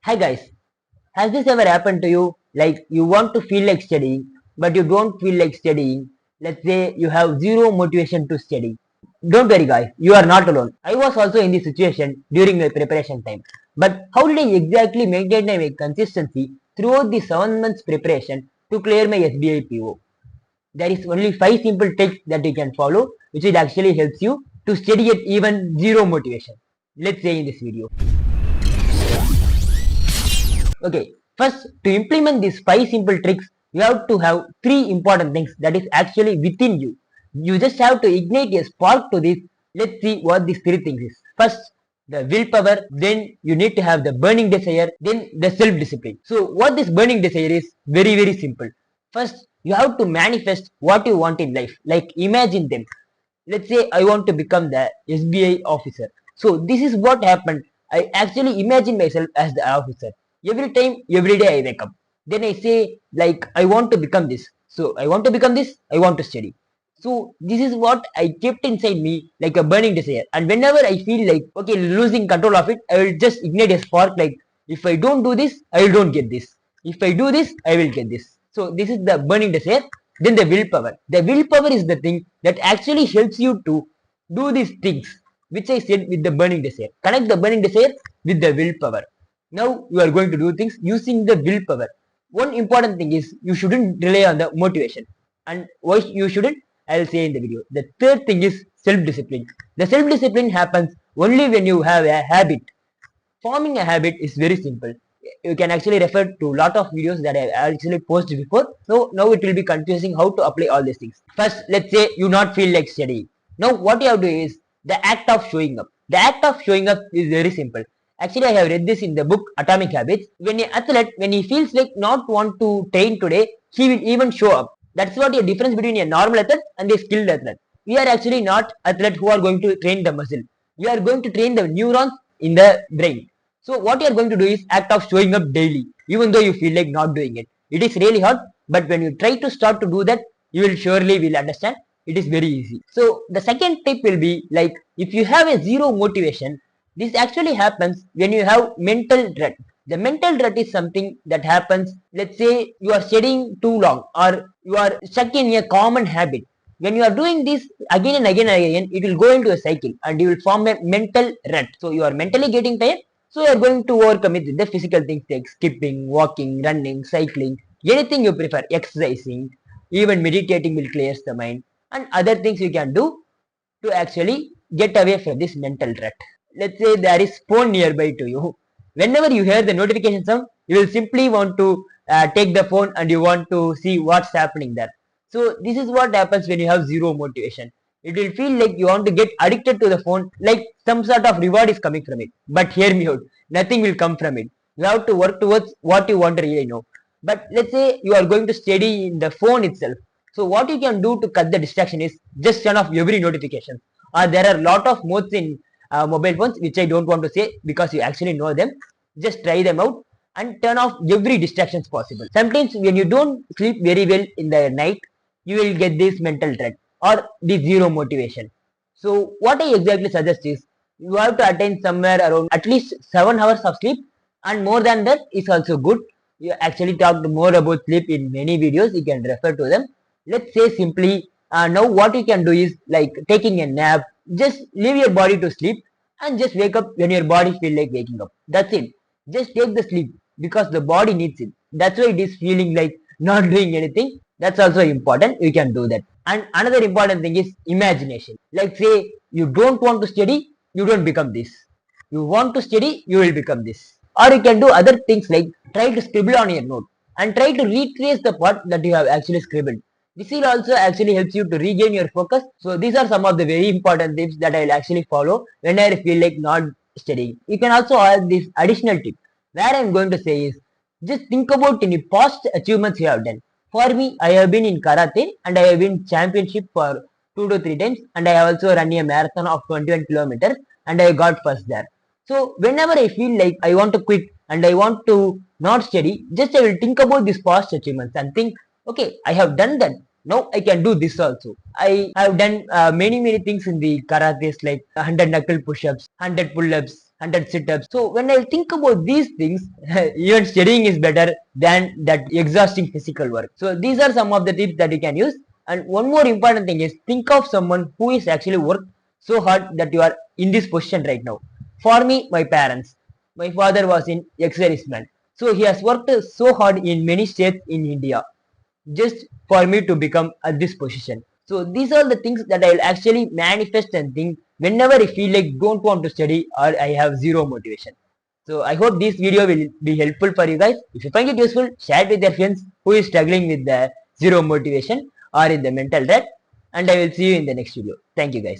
Hi guys, has this ever happened to you? Like you want to feel like studying, but you don't feel like studying. Let's say you have zero motivation to study. Don't worry guys, you are not alone. I was also in this situation during my preparation time. But how did I exactly maintain my consistency throughout the 7 months preparation to clear my SBI PO? There is only 5 simple tricks that you can follow which will actually helps you to study at even zero motivation. Let's say in this video. Okay, first to implement these 5 simple tricks, you have to have 3 important things that is actually within you. You just have to ignite a spark to this. Let's see what these 3 things is. First, the willpower, then you need to have the burning desire, then the self-discipline. So what this burning desire is very simple. First, you have to manifest what you want in life. Like imagine them. Let's say I want to become the SBI officer. So this is what happened. I actually imagine myself as the officer. Every time, every day I wake up. Then I say like I want to become this. So I want to become this. I want to study. So this is what I kept inside me like a burning desire. And whenever I feel like okay losing control of it, I will just ignite a spark like if I don't do this, I don't get this. If I do this, I will get this. So this is the burning desire. Then the willpower. The willpower is the thing that actually helps you to do these things, which I said with the burning desire. Connect the burning desire with the willpower. Now you are going to do things using the willpower. One important thing is you shouldn't rely on the motivation. And why you shouldn't? I'll say in the video. The third thing is self-discipline. The self-discipline happens only when you have a habit. Forming a habit is very simple. You can actually refer to a lot of videos that I actually posted before. So now it will be confusing how to apply all these things. First, let's say you not feel like studying. Now what you have to do is the act of showing up. The act of showing up is very simple. Actually, I have read this in the book Atomic Habits. When an athlete, when he feels like not want to train today, he will even show up. That's what the difference between a normal athlete and a skilled athlete. We are actually not athletes who are going to train the muscle. We are going to train the neurons in the brain. So what you are going to do is act of showing up daily, even though you feel like not doing it. It is really hard, but when you try to start to do that, you will surely will understand. It is very easy. So the second tip will be like if you have a zero motivation, this actually happens when you have mental dread. The mental dread is something that happens, let's say you are studying too long or you are stuck in a common habit. When you are doing this again and again and again, it will go into a cycle and you will form a mental rut. So you are mentally getting tired. So you are going to overcome it with the physical things like skipping, walking, running, cycling, anything you prefer, exercising, even meditating will clear the mind and other things you can do to actually get away from this mental rut. Let's say there is phone nearby to you. Whenever you hear the notification sound, you will simply want to take the phone and you want to see what's happening there. So this is what happens when you have zero motivation. It will feel like you want to get addicted to the phone, like some sort of reward is coming from it. But hear me out, nothing will come from it. You have to work towards what you want to really know. But let's say you are going to study in the phone itself. So what you can do to cut the distraction is just turn off every notification. There are a lot of modes in mobile phones which I don't want to say because you actually know them. Just try them out and turn off every distractions possible. Sometimes when you don't sleep very well in the night, you will get this mental dread or the zero motivation. So what I exactly suggest is you have to attain somewhere around at least 7 hours of sleep and more than that is also good. You actually talked more about sleep in many videos, you can refer to them. Let's say simply now what you can do is like taking a nap, just leave your body to sleep and just wake up when your body feel like waking up. That's it. Just take the sleep because the body needs it. That's why it is feeling like not doing anything. That's also important. You can do that. And another important thing is imagination. Like say you don't want to study, you don't become this. You want to study, you will become this. Or you can do other things like try to scribble on your note and try to retrace the part that you have actually scribbled. This will also actually helps you to regain your focus. So these are some of the very important tips that I will actually follow when I feel like not studying. You can also add this additional tip. Where I am going to say is just think about any past achievements you have done. For me, I have been in karate and I have been championship for 2 to 3 times and I have also run a marathon of 21 kilometers and I got first there. So whenever I feel like I want to quit and I want to not study, just I will think about these past achievements and think, okay, I have done that. Now I can do this also. I have done many things in the karates like 100 knuckle push-ups, 100 pull-ups, 100 sit-ups. So when I think about these things, even studying is better than that exhausting physical work. So these are some of the tips that you can use. And one more important thing is think of someone who is actually worked so hard that you are in this position right now. For me, my parents. My father was in ex-serviceman. So he has worked so hard in many states in India just for me to become at this position. So these are the things that I will actually manifest and think whenever I feel like don't want to study or I have zero motivation. So I hope this video will be helpful for you guys. If you find it useful, share it with your friends who is struggling with the zero motivation or in the mental debt. And I will see you in the next video. Thank you guys.